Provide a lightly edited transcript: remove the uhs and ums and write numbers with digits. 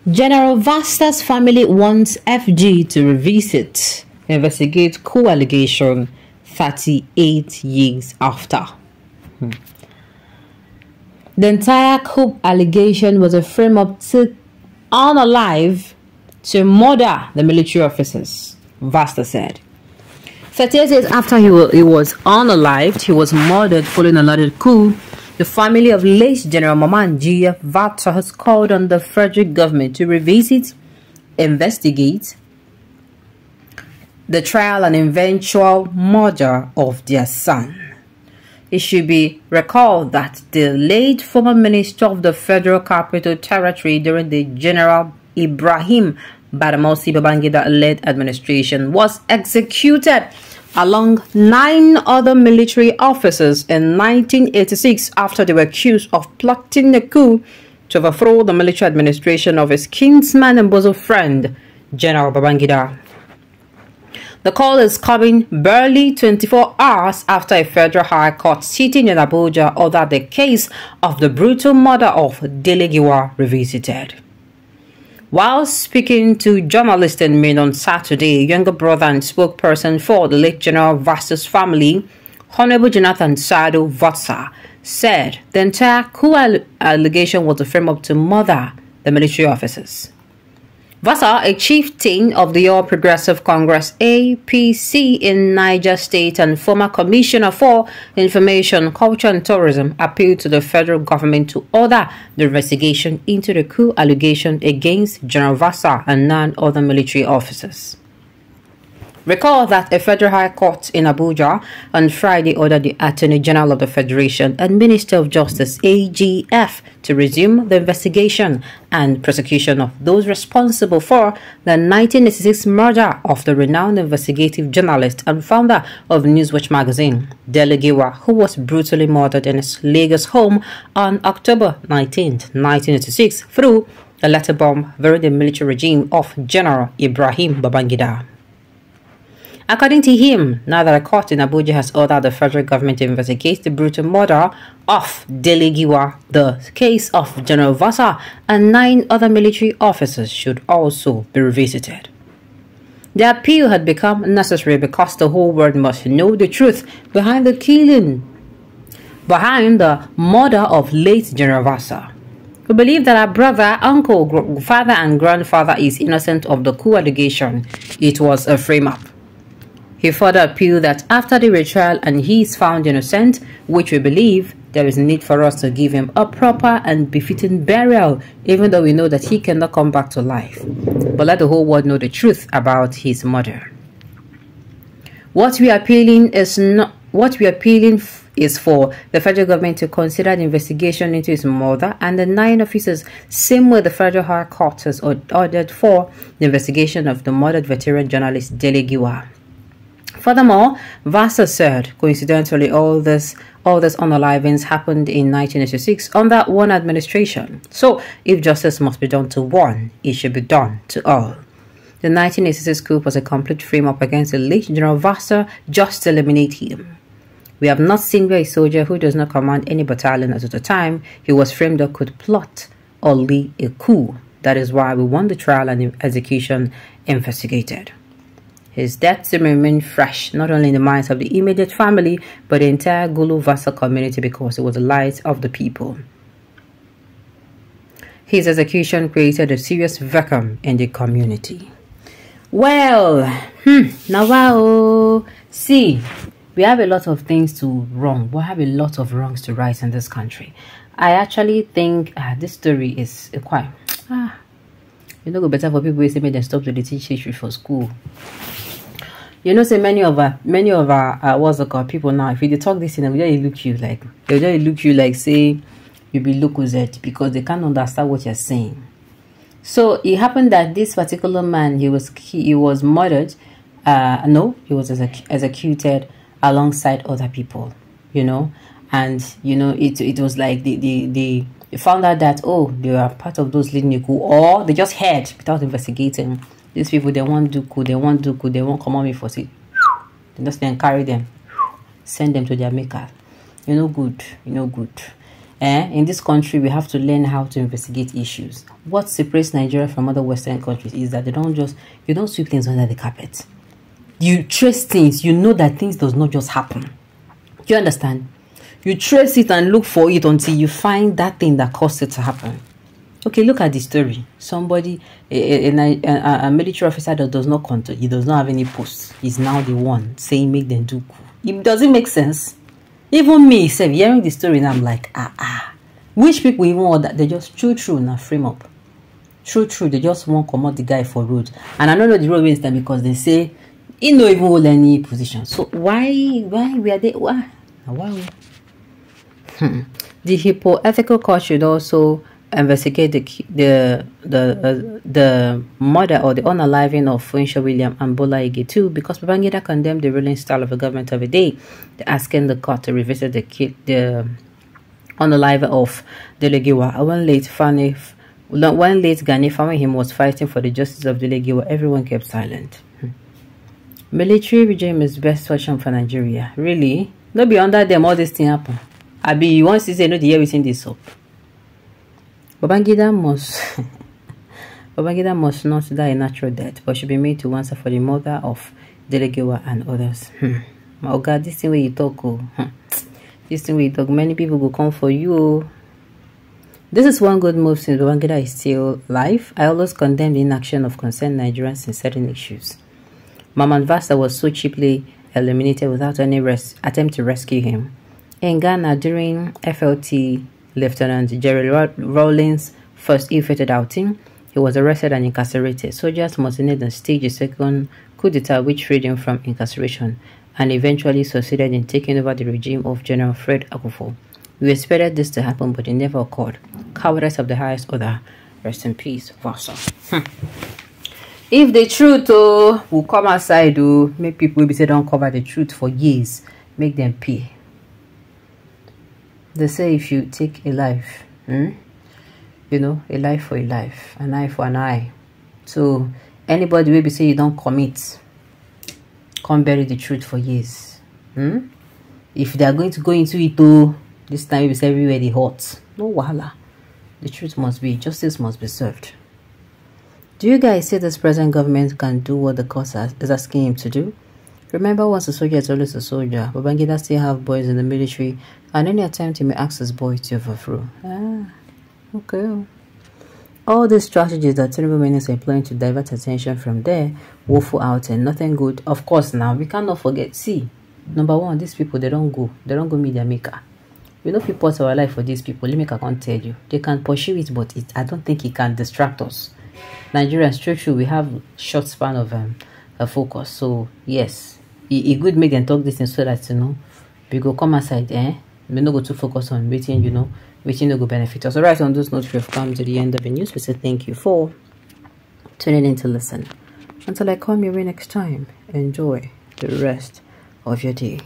General Vatsa's family wants FG to revisit, investigate coup allegation 38 years after. The entire coup allegation was a frame-up to unalive to murder the military officers, Vatsa said. 38 years after he was unalived, he was murdered following another coup. The family of late General Maman G.F. Vatsa has called on the federal government to revisit, investigate the trial and eventual murder of their son. It should be recalled that the late former minister of the Federal Capital Territory during the General Ibrahim Badamasi Babangida-led administration was executed along 9 other military officers in 1986 after they were accused of plotting a coup to overthrow the military administration of his kinsman and bosom friend, General Babangida. The call is coming barely 24 hours after a federal high court sitting in Abuja ordered the case of the brutal murder of Dele Giwa revisited. While speaking to journalists in Maine on Saturday, younger brother and spokesperson for the late General Vatsa's family, Honorable Jonathan Sado Vatsa, said the entire coup allegation was a frame-up to murder the military officers. Vatsa, a chieftain of the All Progressive Congress APC in Niger State and former commissioner for Information, Culture and Tourism, appealed to the federal government to order the investigation into the coup allegation against General Vatsa and 9 other military officers. Recall that a federal high court in Abuja on Friday ordered the Attorney General of the Federation and Minister of Justice AGF to resume the investigation and prosecution of those responsible for the 1986 murder of the renowned investigative journalist and founder of Newswatch magazine, Dele Giwa, who was brutally murdered in his Lagos home on October 19, 1986 through a letter bomb during the military regime of General Ibrahim Babangida. According to him, now that a court in Abuja has ordered the federal government to investigate the brutal murder of Dele Giwa, the case of General Vatsa and 9 other military officers should also be revisited. The appeal had become necessary because the whole world must know the truth behind the murder of late General Vatsa. We believe that our brother, uncle, father and grandfather is innocent of the coup allegation. It was a frame-up. He further appealed that after the retrial and he is found innocent, which we believe, there is a need for us to give him a proper and befitting burial, even though we know that he cannot come back to life. But let the whole world know the truth about his murder. What we are appealing is for the federal government to consider the investigation into his murder and the 9 officers, same way the federal high court has ordered for the investigation of the murdered veteran journalist Dele Giwa. Furthermore, Vatsa said, coincidentally, all this unalivings happened in 1986 under one administration. So, if justice must be done to one, it should be done to all. The 1986 coup was a complete frame-up against the late General Vatsa just to eliminate him. We have not seen where a soldier who does not command any battalion at the time he was framed up could plot or lead a coup. That is why we want the trial and execution investigated. His death will remain fresh, not only in the minds of the immediate family, but the entire Gulu Vatsa community because it was the light of the people. His execution created a serious vacuum in the community. Well, now see, we have a lot of things to wrong. We have a lot of wrongs to right in this country. I actually think this story is quite... you know, go better for people who say they stop to teach history for school. You know, say many of our what's it called people now. If you talk this thing, they'll look you like say you be local-zed because they can't understand what you're saying. So it happened that this particular man he was murdered. No, he was executed alongside other people. You know, and you know it was like they found out that they were part of those leading a coup, or they just heard without investigating. These people, they won't do coup, they won't come on me for it. They just then carry them, send them to their maker. You know good. In this country, we have to learn how to investigate issues. What separates Nigeria from other Western countries is that you don't sweep things under the carpet. You trace things. You know that things does not just happen. Do you understand? You trace it and look for it until you find that thing that caused it to happen. Okay, look at the story. Somebody, a military officer that does not control, he does not have any posts, is now the one saying make them do coup. It doesn't make sense. Even me, hearing the story, and I'm like, which people even want that? They just true now frame up. True, they just won't come out the guy for road. And I don't know the road is them because they say he no even hold any position. So why we are there? Why we? The hypoethical court should also investigate the murder or the unaliving of Funsho William and Bola Ige too, because Babangida condemned the ruling style of the government of the day, asking the court to revisit the unaliving of Delegiwa. When late Gani found him was fighting for the justice of Delegiwa, everyone kept silent. Military regime is best option for Nigeria. Really? No be under them all this thing happen. I be you want to say no the everything this up. Babangida must not die a natural death, but should be made to answer for the murder of Delegiwa and others. Oh God, this thing where you talk, this thing where you talk, many people will come for you. This is one good move since Babangida is still alive. I always condemn the inaction of concerned Nigerians in certain issues. Maman Vatsa was so cheaply eliminated without any attempt to rescue him. In Ghana, during FLT Lieutenant Jerry Rawlings' first ill-fated outing, he was arrested and incarcerated. Soldiers mounted and staged a second coup d'etat which freed him from incarceration and eventually succeeded in taking over the regime of General Fred Akufo. We expected this to happen, but it never occurred. Cowardice of the highest order. Rest in peace, Vatsa. If the truth will come outside, make people will be say don't cover the truth for years, make them pay. They say if you take a life, you know, a life for a life, an eye for an eye. So anybody will be say you don't commit, can't bury the truth for years. If they are going to go into it, this time it's everywhere they hot. No wahala. The truth must be, justice must be served. Do you guys say this present government can do what the court is asking him to do? Remember, once a soldier is always a soldier. Babangida still have boys in the military, and any attempt he may ask his boy to overthrow. Okay. All these strategies that Tinubu ministers are employing to divert attention from there, woeful out and nothing good. Of course, now we cannot forget. See, number one, these people they don't go media maker. We know people put our life for these people. Let me can't tell you. They can pursue it, but I don't think it can distract us. Nigerians, true, we have short span of a focus. So yes, it good make them talk this thing so that we go come aside, we no go to focus on waiting, waiting no go benefit us. Alright, on those notes, we have come to the end of the news. We say thank you for tuning in to listen. Until I come your way next time, enjoy the rest of your day.